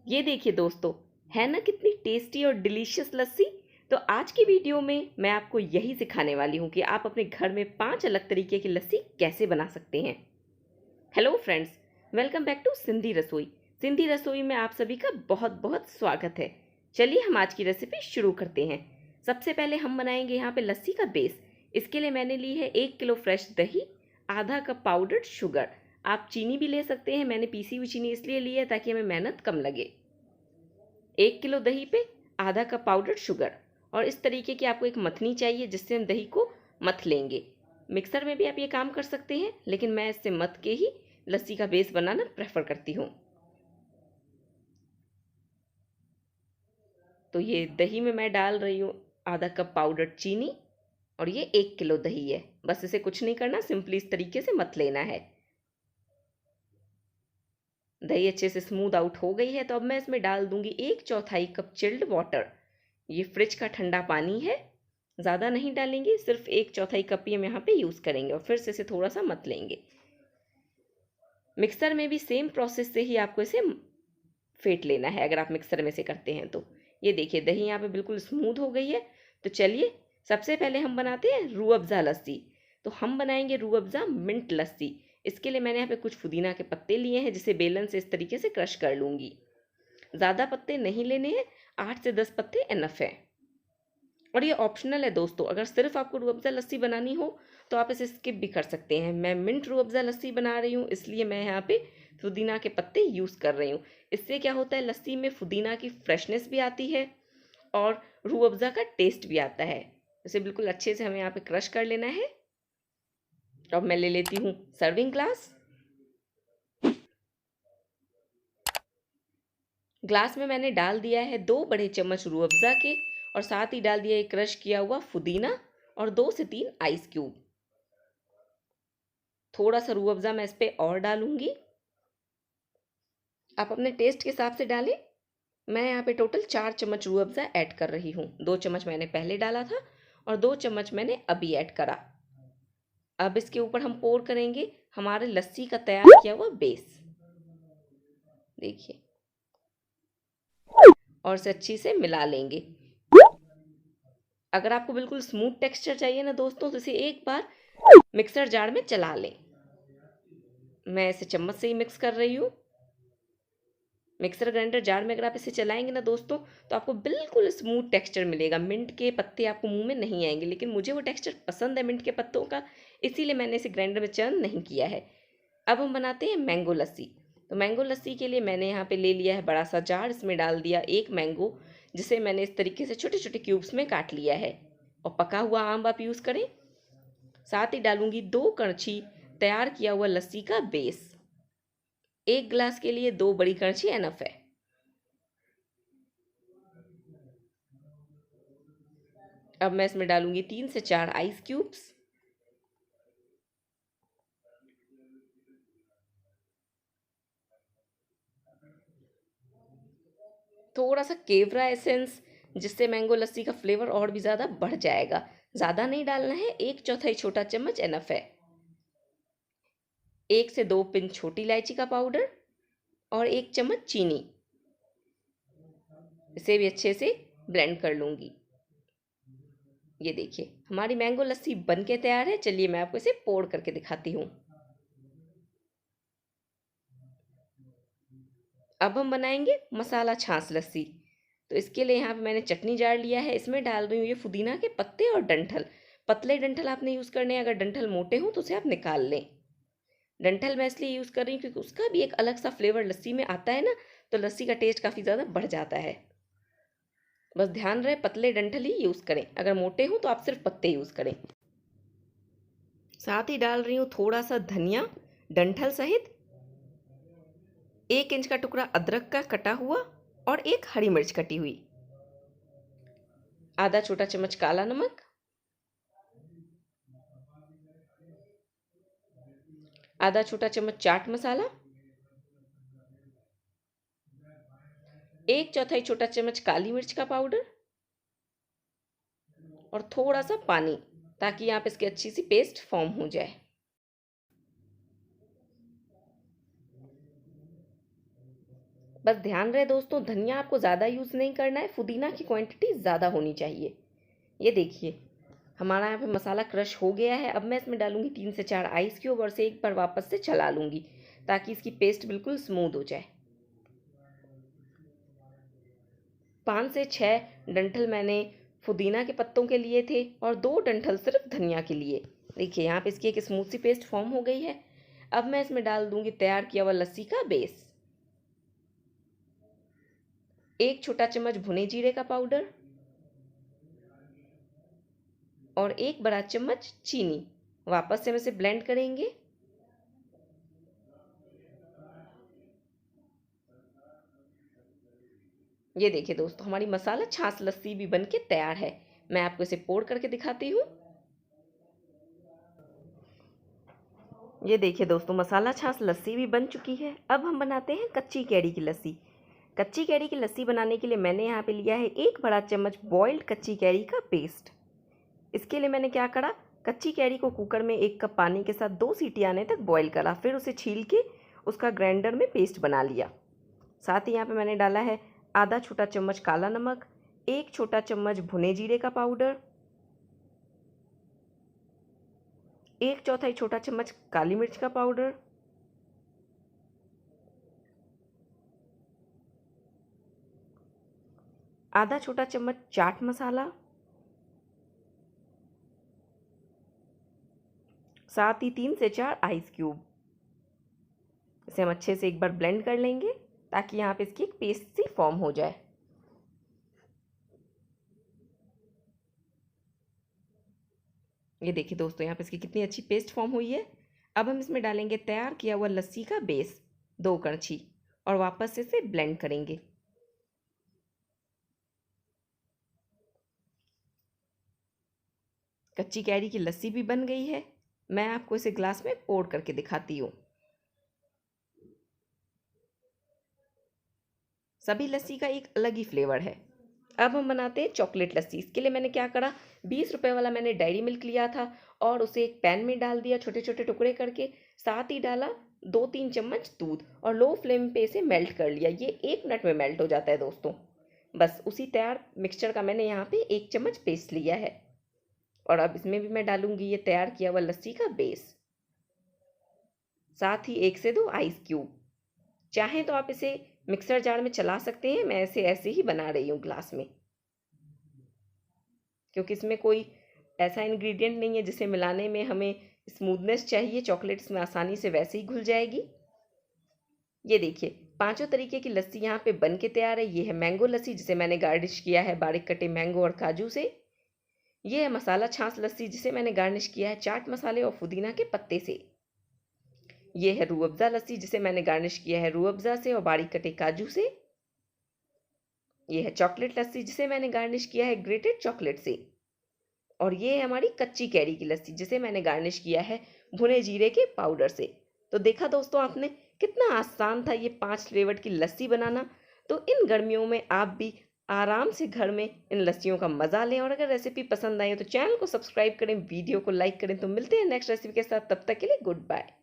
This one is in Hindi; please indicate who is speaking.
Speaker 1: ये देखिए दोस्तों, है ना कितनी टेस्टी और डिलीशियस लस्सी। तो आज की वीडियो में मैं आपको यही सिखाने वाली हूँ कि आप अपने घर में 5 अलग तरीके की लस्सी कैसे बना सकते हैं। Hello friends, welcome back to Sindhi Rasoi. Sindhi रसोई में आप सभी का बहुत बहुत स्वागत है। चलिए हम आज की रेसिपी शुरू करते हैं। सबसे पहले हम बनाएंगे यहाँ पे लस्सी का बेस। इसके लिए मैंने ली है 1 किलो फ्रेश दही, आधा कप पाउडर्ड शुगर। आप चीनी भी ले सकते हैं, मैंने पीसी हुई चीनी इसलिए ली है ताकि हमें मेहनत कम लगे। 1 किलो दही पे आधा कप पाउडर्ड शुगर। और इस तरीके की आपको एक मथनी चाहिए जिससे हम दही को मथ लेंगे। मिक्सर में भी आप ये काम कर सकते हैं, लेकिन मैं इससे मथ के ही लस्सी का बेस बनाना प्रेफर करती हूँ। तो ये दही में मैं डाल रही हूँ आधा कप पाउडर्ड चीनी, और ये 1 किलो दही है। बस इसे कुछ नहीं करना, सिंपली इस तरीके से मथ लेना है। दही अच्छे से स्मूथ आउट हो गई है, तो अब मैं इसमें डाल दूंगी 1/4 कप चिल्ड वाटर। ये फ्रिज का ठंडा पानी है, ज़्यादा नहीं डालेंगे, सिर्फ 1/4 कप ही हम यहाँ पे यूज़ करेंगे। और फिर से इसे थोड़ा सा मत लेंगे। मिक्सर में भी सेम प्रोसेस से ही आपको इसे फेंट लेना है, अगर आप मिक्सर में से करते हैं तो। ये देखिए दही यहाँ पे बिल्कुल स्मूथ हो गई है। तो चलिए सबसे पहले हम बनाते हैं रूह अफ़ज़ा लस्सी। तो हम बनाएंगे रूह अफ़ज़ा मिंट लस्सी। इसके लिए मैंने यहाँ पे कुछ पुदीना के पत्ते लिए हैं, जिसे बेलन से इस तरीके से क्रश कर लूँगी। ज़्यादा पत्ते नहीं लेने हैं, 8 से 10 पत्ते इनफ है। और ये ऑप्शनल है दोस्तों, अगर सिर्फ आपको रूह अफ़ज़ा लस्सी बनानी हो तो आप इसे स्किप भी कर सकते हैं। मैं मिंट रूह अफ़ज़ा लस्सी बना रही हूँ, इसलिए मैं यहाँ पे पुदीना के पत्ते यूज़ कर रही हूँ। इससे क्या होता है, लस्सी में पुदीना की फ्रेशनेस भी आती है और रूह अफ़ज़ा का टेस्ट भी आता है। इसे बिल्कुल अच्छे से हमें यहाँ पे क्रश कर लेना है। अब मैं ले लेती हूँ सर्विंग ग्लास। ग्लास में मैंने डाल दिया है 2 बड़े चम्मच रूह अफ़ज़ा के, और साथ ही डाल दिया है क्रश किया हुआ पुदीना और 2 से 3 आइस क्यूब। थोड़ा सा रूह अफ़ज़ा मैं इस पर और डालूंगी, आप अपने टेस्ट के हिसाब से डालें। मैं यहाँ पे टोटल 4 चम्मच रूह अफ़ज़ा ऐड कर रही हूँ। 2 चम्मच मैंने पहले डाला था और 2 चम्मच मैंने अभी ऐड करा। अब इसके ऊपर हम पोर करेंगे हमारे लस्सी का तैयार किया हुआ बेस। देखिए, और इसे अच्छी से मिला लेंगे। अगर आपको बिल्कुल स्मूथ टेक्सचर चाहिए ना दोस्तों, तो इसे एक बार मिक्सर जार में चला लें। मैं इसे चम्मच से ही मिक्स कर रही हूँ। मिक्सर ग्राइंडर जार में अगर आप इसे चलाएंगे ना दोस्तों, तो आपको बिल्कुल स्मूथ टेक्सचर मिलेगा। मिंट के पत्ते आपको मुंह में नहीं आएंगे, लेकिन मुझे वो टेक्सचर पसंद है मिंट के पत्तों का, इसीलिए मैंने इसे ग्राइंडर में चर्न नहीं किया है। अब हम बनाते हैं मैंगो लस्सी। तो मैंगो लस्सी के लिए मैंने यहाँ पे ले लिया है बड़ा सा जार। इसमें डाल दिया 1 मैंगो, जिसे मैंने इस तरीके से छोटे छोटे क्यूब्स में काट लिया है। और पका हुआ आम आप यूज़ करें। साथ ही डालूंगी 2 कड़छी तैयार किया हुआ लस्सी का बेस। 1 गिलास के लिए 2 बड़ी कड़छी एनफ है। अब मैं इसमें डालूंगी 3 से 4 आइस क्यूब्स। थोड़ा सा केवरा एसेंस, जिससे मैंगो लस्सी का फ्लेवर और भी ज़्यादा बढ़ जाएगा। ज़्यादा नहीं डालना है, 1/4 छोटा चम्मच एनफ है। 1 से 2 पिंच छोटी इलायची का पाउडर और 1 चम्मच चीनी। इसे भी अच्छे से ब्लेंड कर लूँगी। ये देखिए हमारी मैंगो लस्सी बन के तैयार है। चलिए मैं आपको इसे पोर करके दिखाती हूँ। अब हम बनाएंगे मसाला छाछ लस्सी। तो इसके लिए यहाँ पे मैंने चटनी जार लिया है। इसमें डाल रही हूँ ये पुदीना के पत्ते और डंठल। पतले डंठल आपने यूज़ करने हैं, अगर डंठल मोटे हों तो उसे आप निकाल लें। डंठल मैं इसलिए यूज़ कर रही हूँ क्योंकि उसका भी एक अलग सा फ्लेवर लस्सी में आता है ना, तो लस्सी का टेस्ट काफ़ी ज़्यादा बढ़ जाता है। बस ध्यान रहे पतले डंठल ही यूज़ करें, अगर मोटे हों तो आप सिर्फ पत्ते यूज़ करें। साथ ही डाल रही हूँ थोड़ा सा धनिया डंठल सहित, 1 इंच का टुकड़ा अदरक का कटा हुआ और 1 हरी मिर्च कटी हुई, आधा छोटा चम्मच काला नमक, आधा छोटा चम्मच चाट मसाला, 1/4 छोटा चम्मच काली मिर्च का पाउडर और थोड़ा सा पानी, ताकि यहाँ पे इसकी अच्छी सी पेस्ट फॉर्म हो जाए। बस ध्यान रहे दोस्तों, धनिया आपको ज़्यादा यूज़ नहीं करना है, पुदीना की क्वांटिटी ज़्यादा होनी चाहिए। ये देखिए हमारा यहाँ पे मसाला क्रश हो गया है। अब मैं इसमें डालूंगी 3 से 4 आइस क्यूब और इसे एक बार वापस से चला लूँगी ताकि इसकी पेस्ट बिल्कुल स्मूथ हो जाए। 5 से 6 डंठल मैंने पुदीना के पत्तों के लिए थे और 2 डंठल सिर्फ धनिया के लिए। देखिए यहाँ पे इसकी एक स्मूथ सी पेस्ट फॉर्म हो गई है। अब मैं इसमें डाल दूंगी तैयार किया हुआ लस्सी का बेस, 1 छोटा चम्मच भुने जीरे का पाउडर और 1 बड़ा चम्मच चीनी। वापस से हम इसे ब्लेंड करेंगे। ये देखिए दोस्तों हमारी मसाला छाछ लस्सी भी बनके तैयार है। मैं आपको इसे पोर करके दिखाती हूँ। ये देखिए दोस्तों मसाला छाछ लस्सी भी बन चुकी है। अब हम बनाते हैं कच्ची कैरी की लस्सी। कच्ची कैरी की लस्सी बनाने के लिए मैंने यहाँ पे लिया है 1 बड़ा चम्मच बॉइल्ड कच्ची कैरी का पेस्ट। इसके लिए मैंने क्या करा, कच्ची कैरी को कुकर में 1 कप पानी के साथ 2 सीटी आने तक बॉईल करा, फिर उसे छील के उसका ग्राइंडर में पेस्ट बना लिया। साथ ही यहाँ पे मैंने डाला है आधा छोटा चम्मच काला नमक, 1 छोटा चम्मच भुने जीरे का पाउडर, 1 चौथाई छोटा चम्मच काली मिर्च का पाउडर, आधा छोटा चम्मच चाट मसाला, साथ ही 3 से 4 आइस क्यूब। इसे हम अच्छे से एक बार ब्लेंड कर लेंगे ताकि यहाँ पे इसकी एक पेस्ट सी फॉर्म हो जाए। ये देखिए दोस्तों यहाँ पे इसकी कितनी अच्छी पेस्ट फॉर्म हुई है। अब हम इसमें डालेंगे तैयार किया हुआ लस्सी का बेस 2 कड़छी और वापस से इसे ब्लेंड करेंगे। कच्ची कैरी की लस्सी भी बन गई है। मैं आपको इसे ग्लास में पोर करके दिखाती हूँ। सभी लस्सी का एक अलग ही फ्लेवर है। अब हम बनाते हैं चॉकलेट लस्सी। इसके लिए मैंने क्या करा, 20 रुपए वाला मैंने डेयरी मिल्क लिया था और उसे एक पैन में डाल दिया छोटे छोटे टुकड़े करके। साथ ही डाला 2-3 चम्मच दूध और लो फ्लेम पे इसे मेल्ट कर लिया। ये 1 मिनट में मेल्ट हो जाता है दोस्तों। बस उसी तैयार मिक्सचर का मैंने यहाँ पे 1 चम्मच पेस्ट लिया है और अब इसमें भी मैं डालूंगी ये तैयार किया हुआ लस्सी का बेस, साथ ही 1 से 2 आइस क्यूब। चाहें तो आप इसे मिक्सर जार में चला सकते हैं, मैं इसे ऐसे ही बना रही हूँ ग्लास में, क्योंकि इसमें कोई ऐसा इंग्रेडिएंट नहीं है जिसे मिलाने में हमें स्मूथनेस चाहिए। चॉकलेट इसमें आसानी से वैसे ही घुल जाएगी। ये देखिए 5 तरीके की लस्सी यहाँ पे बन के तैयार है। ये है मैंगो लस्सी जिसे मैंने गार्निश किया है बारीक कटे मैंगो और काजू से। ये है मसाला छाछ लस्सी जिसे मैंने गार्निश किया है चाट मसाले और पुदीना के पत्ते से। ये है रूह अफ़ज़ा लस्सी जिसे मैंने गार्निश किया है रूह अफ़ज़ा से और बारीक कटे काजू से। ये है चॉकलेट लस्सी जिसे मैंने गार्निश किया है ग्रेटेड चॉकलेट से। और ये है हमारी कच्ची कैरी की लस्सी जिसे मैंने गार्निश किया है भुने जीरे के पाउडर से। तो देखा दोस्तों आपने कितना आसान था ये 5 फ्लेवर की लस्सी बनाना। तो इन गर्मियों में आप भी आराम से घर में इन लस्सियों का मज़ा लें। और अगर रेसिपी पसंद आई हो तो चैनल को सब्सक्राइब करें, वीडियो को लाइक करें। तो मिलते हैं नेक्स्ट रेसिपी के साथ, तब तक के लिए गुड बाय।